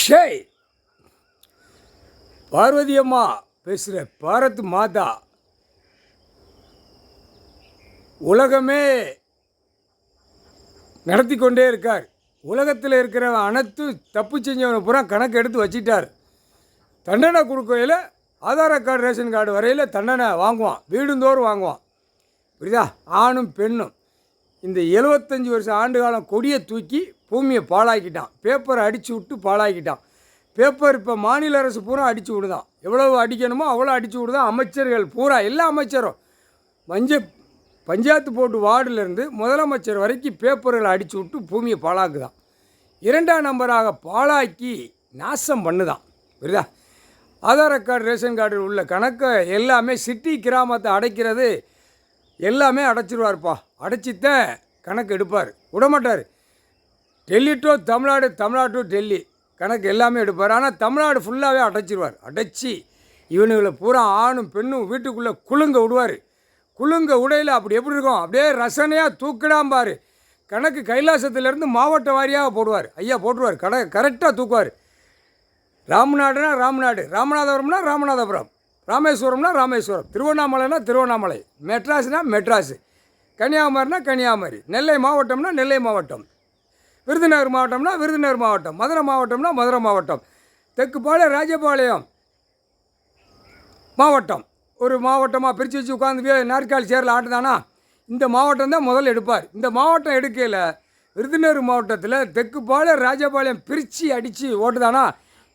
ஷேய் பார்வதி அம்மா பேசுகிற பாரத் மாதா உலகமே நடத்தி கொண்டே இருக்கார். உலகத்தில் இருக்கிற அனைத்து தப்பு செஞ்சவனை பூரா கணக்கு எடுத்து வச்சிட்டார். தண்டனை கொடுக்கையில் ஆதார் கார்டு ரேஷன் கார்டு வரையில் தண்டனை வாங்குவான், வீடுந்தோறும் வாங்குவான். புரியுதா? ஆணும் பெண்ணும் இந்த 75 வருஷம் ஆண்டு காலம் கொடியை தூக்கி பூமியை பாழாக்கிட்டான். பேப்பரை அடித்து விட்டு பாழாக்கிட்டான். பேப்பர் இப்போ மாநில அரசு பூரா அடித்து விடுதான். எவ்வளவு அடிக்கணுமோ அவ்வளோ அடித்து விடுதான். அமைச்சர்கள் பூரா எல்லா அமைச்சரும் பஞ்சாயத்து போர்டு வார்டிலேருந்து முதலமைச்சர் வரைக்கும் பேப்பர்களை அடித்து விட்டு பூமியை பாழாக்குதான். 2ஆம் நம்பராக பாழாக்கி நாசம் பண்ணுதான். புரியுதா? ஆதார் கார்டு ரேஷன் கார்டு உள்ள கணக்கை எல்லாமே சிட்டி கிராமத்தை அடைக்கிறது எல்லாமே அடைச்சிருவார்ப்பா. அடைச்சித்தான் கணக்கு எடுப்பார், விடமாட்டார். டெல்லி டு தமிழ்நாடு, தமிழ்நாடு டு டெல்லி கணக்கு எல்லாமே எடுப்பார். ஆனால் தமிழ்நாடு ஃபுல்லாகவே அடைச்சிருவார். அடைச்சி இவனுங்களை பூரா ஆணும் பெண்ணும் வீட்டுக்குள்ளே குலுங்க விடுவார். குலுங்க உடையில் அப்படி எப்படி இருக்கும், அப்படியே ரசனையாக தூக்கிடாம்பார். கணக்கு கைலாசத்துலேருந்து மாவட்ட வாரியாக போடுவார். ஐயா போட்டுருவார், கரெக்டாக தூக்குவார். ராமநாடுனா ராமநாடு, ராமநாதபுரம்னா ராமநாதபுரம், ராமேஸ்வரம்னா ராமேஸ்வரம், திருவண்ணாமலைனா திருவண்ணாமலை, மெட்ராஸ்னா மெட்ராஸு, கன்னியாகுமரினா கன்னியாகுமரி, நெல்லை மாவட்டம்னா நெல்லை மாவட்டம், விருதுநகர் மாவட்டம்னா விருதுநகர் மாவட்டம், மதுரை மாவட்டம்னா மதுரை மாவட்டம், தெற்குப்பாளையம் ராஜபாளையம் மாவட்டம் ஒரு மாவட்டமாக பிரித்து வச்சு உட்காந்து நாற்காலி சேரில் ஆட்டுதானா, இந்த மாவட்டம் தான் முதல்ல எடுப்பார். இந்த மாவட்டம் எடுக்கையில் விருதுநகர் மாவட்டத்தில் தெற்குப்பாளையம் ராஜபாளையம் பிரித்து அடித்து ஓட்டுதானா,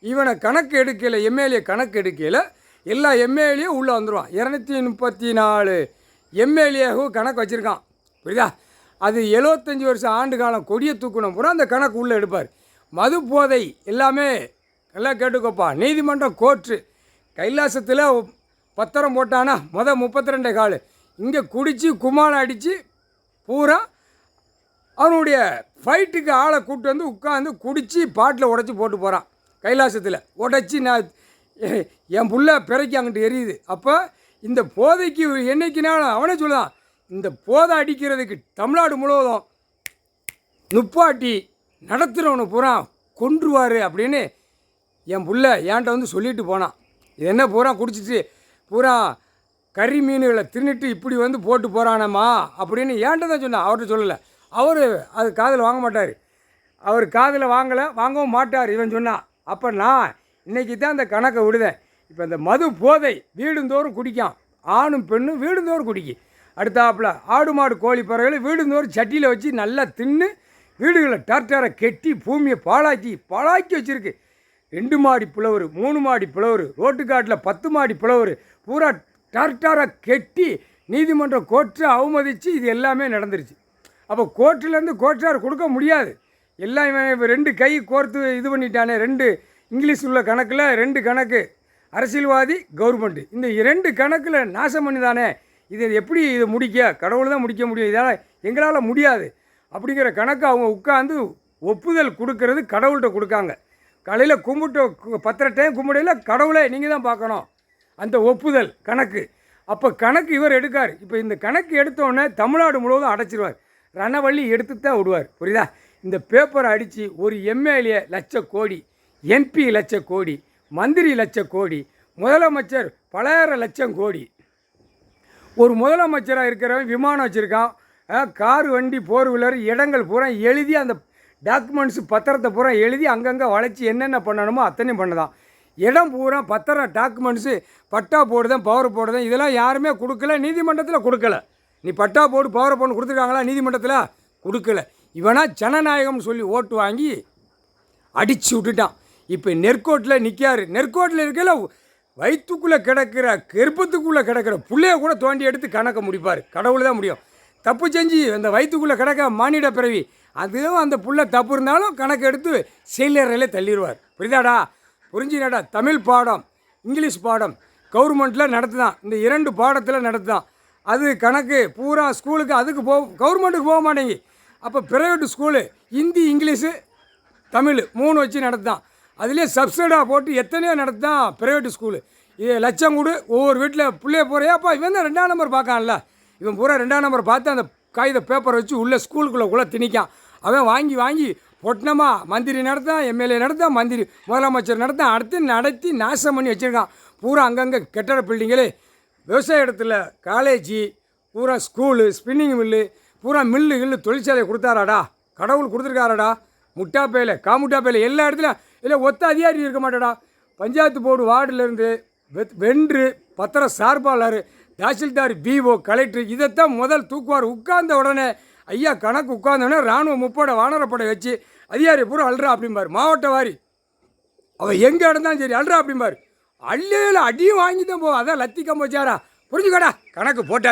இவனை கணக்கு எடுக்கையில் எம்எல்ஏ கணக்கு எடுக்கையில் எல்லா எம்எல்ஏயும் உள்ளே வந்துடுவான். 234 எம்எல்ஏவும் கணக்கு வச்சுருக்கான். புரியுதா? அது 75 வருஷம் ஆண்டு காலம் கொடியை தூக்கணும் பூரா அந்த கணக்கு உள்ளே எடுப்பார். மது போதை எல்லாமே நல்லா கேட்டுக்கோப்பா. நீதிமன்றம் கோர்ட்டு கைலாசத்தில் பத்திரம் போட்டானா 32 கால் இங்கே குடித்து குமாரம் அடித்து பூரா அவனுடைய ஃபைட்டுக்கு ஆளை கூப்பிட்டு வந்து உட்காந்து குடித்து பாட்டில் உடச்சி போட்டு போகிறான். கைலாசத்தில் உடச்சி நான் என் புள்ள பிறக்கி அங்கிட்டு எரியுது. அப்போ இந்த போதைக்கு என்னைக்குனாலும் அவனே சொல்லுதான், இந்த போதை அடிக்கிறதுக்கு தமிழ்நாடு முழுவதும் நுப்பாட்டி நடத்துகிறவனு பூரா கொன்றுவார் அப்படின்னு என் புள்ள ஏன்ட்ட வந்து சொல்லிட்டு போனான். இது என்ன பூரா குடிச்சிட்டு பூரா கறி மீன்களை தின்னுட்டு இப்படி வந்து போட்டு போகிறானம்மா அப்படின்னு ஏன்ட்ட தான் சொன்னான். அவர்கிட்ட சொல்லலை. அவர் அது காதில் வாங்க மாட்டார். அவர் காதில் வாங்கவும் மாட்டார். இவன் சொன்னான். அப்போ நான் இன்றைக்கி தான் அந்த கணக்கை விடுதேன். இப்போ இந்த மது போதை வீடுந்தோறும் குடிக்கான். ஆணும் பெண்ணும் வீடுந்தோறும் குடிக்கி. அடுத்தாப்பில் ஆடு மாடு கோழி பறவைகளை வீடுந்தோறும் சட்டியில் வச்சு நல்லா தின்னு வீடுகளை டார்டாரை கெட்டி பூமியை பாழாக்கி வச்சுருக்கு. 2 மாடி புலவர், 3 மாடி புலவர், ரோட்டுக்காட்டில் 10 மாடி புலவர் பூரா டார்டாரை கெட்டி நீதிமன்றம் கோர்ட்டை அவமதித்து இது எல்லாமே நடந்துருச்சு. அப்போ கோர்ட்டிலேருந்து கோர்ட்டார் கொடுக்க முடியாது. எல்லாம் இவன் 2 கை கோர்த்து இது பண்ணிட்டானே. 2 இங்கிலீஷ் உள்ள கணக்கில் 2 கணக்கு அரசியல்வாதி கவர்மெண்ட்டு, இந்த 2 கணக்கில் நாசம் பண்ணிதானே. இதை எப்படி இதை முடிக்க, கடவுள் தான் முடிக்க முடியும், இதெல்லாம் எங்களால் முடியாது அப்படிங்கிற கணக்கு அவங்க உட்காந்து ஒப்புதல் கொடுக்கறது கடவுள்கிட்ட கொடுக்காங்க. காலையில் கும்பிட்டு 10 டைம் கும்பிடையில் கடவுளை நீங்கள் தான் பார்க்கணும் அந்த ஒப்புதல் கணக்கு. அப்போ கணக்கு இவர் எடுக்கார். இப்போ இந்த கணக்கு எடுத்தோடனே தமிழ்நாடு முழுவதும் அடைச்சிருவார். ரணவள்ளி எடுத்து தான் விடுவார். புரியுதா? இந்த பேப்பரை அடித்து ஒரு எம்எல்ஏ லட்ச கோடி, எம்பி லட்ச கோடி, மந்திரி லட்ச கோடி, முதலமைச்சர் பலாயிர லட்சம் கோடி. ஒரு முதலமைச்சராக இருக்கிறவன் விமானம் வச்சுருக்கான், கார் வண்டி போர் வீலர் இடங்கள் பூரா எழுதி அந்த டாக்குமெண்ட்ஸு பத்திரத்தை பூரா எழுதி அங்கங்கே வளைச்சி என்னென்ன பண்ணணுமோ அத்தனையும் பண்ணதான். இடம் பூரா பத்திரம் டாக்குமெண்ட்ஸு பட்டா போடுதேன் பவர் போடுதேன் இதெல்லாம் யாருமே கொடுக்கல, நீதிமன்றத்தில் கொடுக்கல. நீ பட்டா போடு பவர் போடு கொடுத்துருக்காங்களா? நீதிமன்றத்தில் கொடுக்கல. இவனா ஜனநாயகம்னு சொல்லி ஓட்டு வாங்கி அடித்து விட்டுட்டான். இப்போ நெற்கோட்டில் நிற்காரு. நெற்கோட்டில் இருக்கல வயிற்றுக்குள்ளே கிடக்கிற கெருப்பத்துக்குள்ளே கிடக்கிற புள்ளைய கூட தோண்டி எடுத்து கணக்கை முடிப்பார். கடவுள் தான் முடியும். தப்பு செஞ்சு அந்த வயிற்றுக்குள்ளே கிடக்க மானிட பிறவி, அதுவும் அந்த புள்ள தப்பு இருந்தாலும் கணக்கு எடுத்து செயலறையிலே தள்ளிடுவார். புரியுதாடா? புரிஞ்சுனாடா? தமிழ் பாடம் இங்கிலீஷ் பாடம் கவர்மெண்ட்டில் நடத்துதான். இந்த 2 பாடத்தில் நடத்துதான். அது கணக்கு பூரா ஸ்கூலுக்கு அதுக்கு கவர்மெண்ட்டுக்கு போக மாட்டேங்கி. அப்போ private school Hindi English Tamil 3 வச்சு நடத்துதான். அதுலேயே சப்சிடாக போட்டு எத்தனையோ நடத்துதான் ப்ரைவேட்டு ஸ்கூலு. இது லட்சம் கொடு ஒவ்வொரு வீட்டில் பிள்ளைய போகிறையாப்பா இவன் தான் 2ஆம் நம்பர் பார்க்கான்ல, இவன் பூரா 2ஆம் நம்பர் பார்த்து அந்த காகித பேப்பரை வச்சு உள்ளே ஸ்கூலுக்குள்ளே திணிக்கான். அவன் வாங்கி வாங்கி பொட்டணமா மந்திரி நடத்தான், எம்எல்ஏ நடத்தான், மந்திரி முதலமைச்சர் நடத்தான், அடுத்து நடத்தி நாசம் பண்ணி வச்சுருக்கான். பூரா அங்கங்கே கட்டட பில்டிங்களே, விவசாய இடத்துல காலேஜி, பூரா ஸ்கூலு, ஸ்பின்னிங் மில்லு, பூரா மில்லு தொழிற்சாலை கொடுத்தாராடா? கடவுள் கொடுத்துருக்காராடா? முட்டாப்பையில் காமுட்டாப்பையில் எல்லா இடத்துலையும் இல்லை ஒத்த அதிகாரி இருக்க மாட்டாடா. பஞ்சாயத்து போர்டு வார்டுலேருந்து வென்று பத்திர சார்பாளர், தாசில்தார், பிஓ, கலெக்டர் இதைத்தான் முதல் தூக்குவார். உட்கார்ந்த உடனே ஐயா கணக்கு உட்கார்ந்தோடனே இராணுவ முப்படை வானரப்படை வச்சு அதிகாரி பூரா அல்றா அப்படிம்பார். மாவட்ட வாரி அவன் எங்கே இடந்தாலும் சரி அல்றா அப்படிம்பார். அள்ளியில் அடியும் வாங்கி தான் போவோம். அதான் லத்தி கம்போச்சாரா புரிஞ்சுக்கடா கணக்கு போட்டா